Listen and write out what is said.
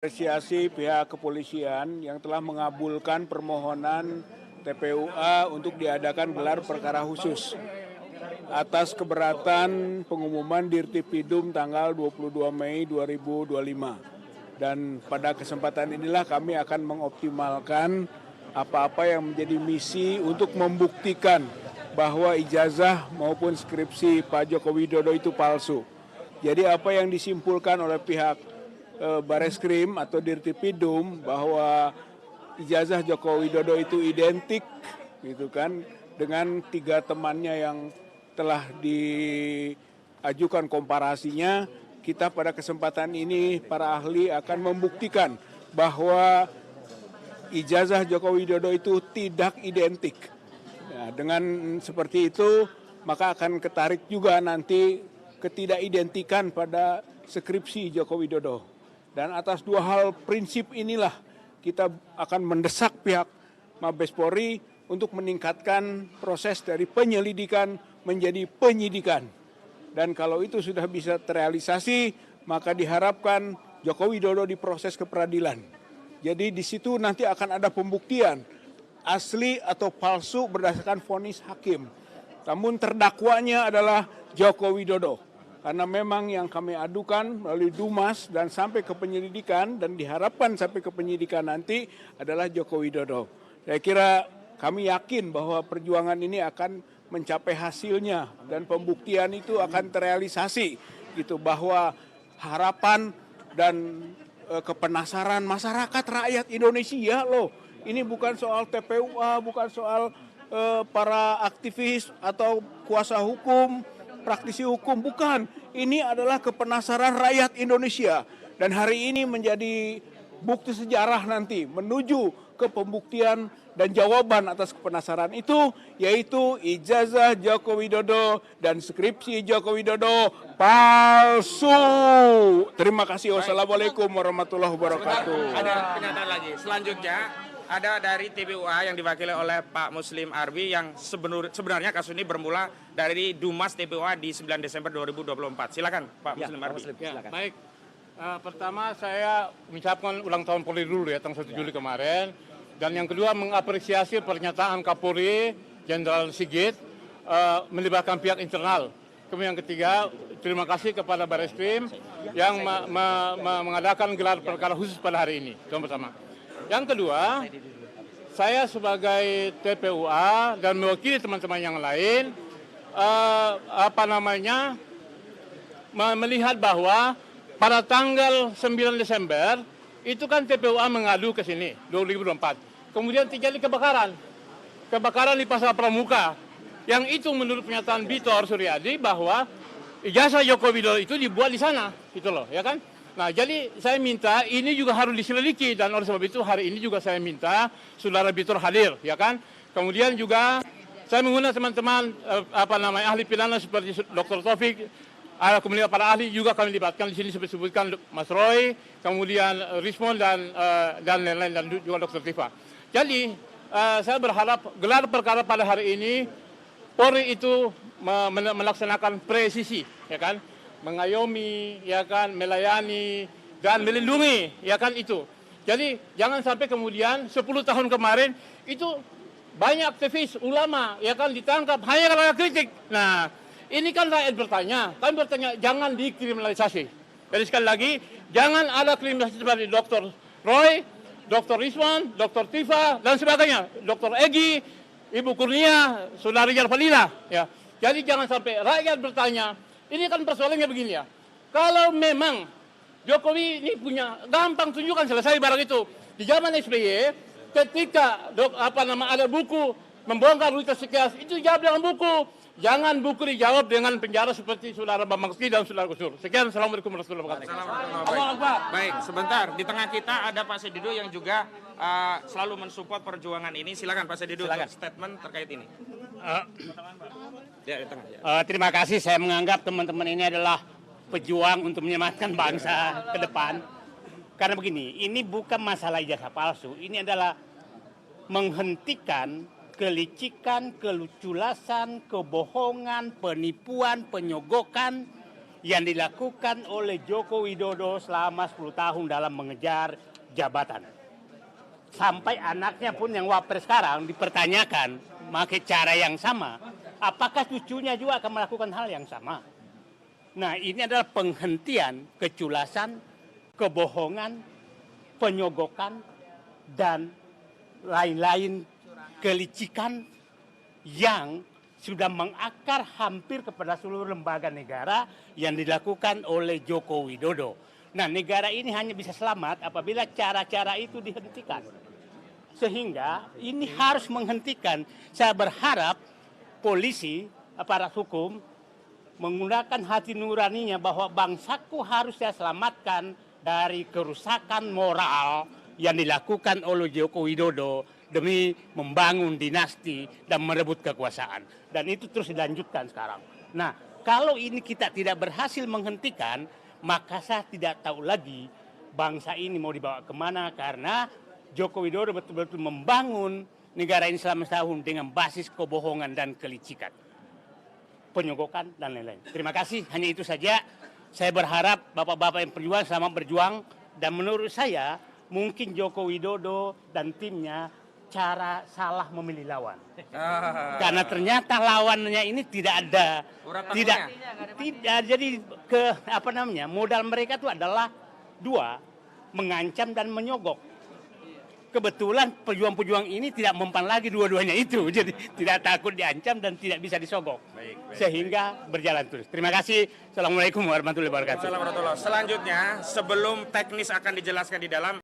Apresiasi pihak kepolisian yang telah mengabulkan permohonan TPUA untuk diadakan gelar perkara khusus atas keberatan pengumuman Dirtipidum tanggal 22 Mei 2025. Dan pada kesempatan inilah kami akan mengoptimalkan apa-apa yang menjadi misi untuk membuktikan bahwa ijazah maupun skripsi Pak Joko Widodo itu palsu. Jadi apa yang disimpulkan oleh pihak Bareskrim atau Dirtipidum bahwa ijazah Joko Widodo itu identik gitu kan dengan 3 temannya yang telah diajukan komparasinya. Kita pada kesempatan ini para ahli akan membuktikan bahwa ijazah Joko Widodo itu tidak identik. Ya, dengan seperti itu maka akan ketarik juga nanti ketidakidentikan pada skripsi Joko Widodo. Dan atas 2 hal prinsip inilah kita akan mendesak pihak Mabes Polri untuk meningkatkan proses dari penyelidikan menjadi penyidikan. Dan kalau itu sudah bisa terrealisasi, maka diharapkan Joko Widodo diproses ke peradilan. Jadi di situ nanti akan ada pembuktian asli atau palsu berdasarkan vonis hakim. Namun terdakwanya adalah Joko Widodo. Karena memang yang kami adukan melalui Dumas dan sampai ke penyelidikan dan diharapkan sampai ke penyidikan nanti adalah Joko Widodo. Saya kira kami yakin bahwa perjuangan ini akan mencapai hasilnya dan pembuktian itu akan terrealisasi gitu, bahwa harapan dan kepenasaran masyarakat rakyat Indonesia loh. Ini bukan soal TPUA, bukan soal para aktivis atau kuasa hukum, praktisi hukum, bukan. Ini adalah kepenasaran rakyat Indonesia. Dan hari ini menjadi bukti sejarah nanti menuju ke pembuktian dan jawaban atas kepenasaran itu, yaitu ijazah Joko Widodo dan skripsi Joko Widodo palsu. Terima kasih. Wassalamualaikum warahmatullahi wabarakatuh. Ada pernyataan lagi. Selanjutnya ada dari TPUA yang diwakili oleh Pak Muslim Arbi yang sebenarnya kasus ini bermula dari Dumas TPUA di 9 Desember 2024. Silakan Pak Muslim Arbi. Ya, baik. Pertama saya mengucapkan ulang tahun Polri dulu ya, tanggal 1 Juli kemarin. Dan yang kedua mengapresiasi pernyataan Kapolri Jenderal Sigit melibatkan pihak internal. Kemudian yang ketiga, terima kasih kepada Bareskrim yang mengadakan gelar perkara khusus pada hari ini. Itu yang pertama. Yang kedua, saya sebagai TPUA dan mewakili teman-teman yang lain, melihat bahwa pada tanggal 9 Desember itu kan TPUA mengadu ke sini 2024. Kemudian terjadi kebakaran di Pasar Pramuka. Yang itu menurut pernyataan Bitor Suryadi bahwa ijazah Joko Widodo itu dibuat di sana, gitu loh, ya kan? Nah, jadi saya minta ini juga harus diselidiki dan oleh sebab itu hari ini juga saya minta Saudara Bitor hadir, ya kan? Kemudian juga saya mengundang teman-teman ahli pidana seperti Dr. Taufik, kemudian para ahli juga kami libatkan di sini seperti disebutkan Mas Roy, kemudian Rismon dan lain-lain dan juga Dr. Tifa. Jadi saya berharap gelar perkara pada hari ini Polri itu melaksanakan presisi, ya kan? Mengayomi, ya kan, melayani dan melindungi, ya kan itu. Jadi jangan sampai kemudian 10 tahun kemarin itu banyak aktivis ulama, ya kan, ditangkap hanya karena kritik. Nah, ini kan rakyat bertanya, kami bertanya jangan dikriminalisasi. Jadi sekali lagi jangan ada kriminalisasi seperti Dr. Roy, Dr. Rizwan, Dr. Tifa dan sebagainya, Dr. Egi, Ibu Kurnia, Saudari Jarfalila, ya. Jadi jangan sampai rakyat bertanya. Ini kan persoalannya begini ya. Kalau memang Jokowi ini punya gampang tunjukkan selesai barang itu. Di zaman SBY ketika ada buku membongkar Rute Sekias itu jawab dengan buku. Jangan buku dijawab dengan penjara seperti Saudara Bambang Sri dan Saudara Gusdur. Sekian, Assalamualaikum warahmatullahi wabarakatuh. Baik, sebentar. Di tengah kita ada Pak Sedido yang juga selalu mensupport perjuangan ini. Silakan Pak Sedido untuk statement terkait ini. Ya, di tengah. Ya. Terima kasih. Saya menganggap teman-teman ini adalah pejuang untuk menyelamatkan bangsa ke depan. Karena begini, ini bukan masalah ijazah palsu. Ini adalah menghentikan kelicikan, keluculasan, kebohongan, penipuan, penyogokan yang dilakukan oleh Joko Widodo selama 10 tahun dalam mengejar jabatan. Sampai anaknya pun yang wapres sekarang dipertanyakan pakai cara yang sama, apakah cucunya juga akan melakukan hal yang sama? Nah, ini adalah penghentian keculasan, kebohongan, penyogokan, dan lain-lain kelicikan yang sudah mengakar hampir kepada seluruh lembaga negara yang dilakukan oleh Joko Widodo. Nah, negara ini hanya bisa selamat apabila cara-cara itu dihentikan. Sehingga ini harus menghentikan. Saya berharap polisi, aparat hukum, menggunakan hati nuraninya bahwa bangsaku harus saya selamatkan dari kerusakan moral yang dilakukan oleh Joko Widodo demi membangun dinasti dan merebut kekuasaan. Dan itu terus dilanjutkan sekarang. Nah, kalau ini kita tidak berhasil menghentikan, maka saya tidak tahu lagi bangsa ini mau dibawa kemana, karena Joko Widodo betul-betul membangun negara ini selama setahun dengan basis kebohongan dan kelicikan, penyogokan, dan lain-lain. Terima kasih, hanya itu saja. Saya berharap bapak-bapak yang berjuang selamat berjuang, dan menurut saya mungkin Joko Widodo dan timnya cara salah memilih lawan. Karena ternyata lawannya ini tidak ada, tidak, jadi modal mereka itu adalah dua, mengancam dan menyogok. Kebetulan pejuang-pejuang ini tidak mempan lagi dua-duanya itu, jadi tidak takut diancam dan tidak bisa disogok. Sehingga berjalan terus. Terima kasih. Assalamualaikum warahmatullahi wabarakatuh. Selanjutnya, sebelum teknis akan dijelaskan di dalam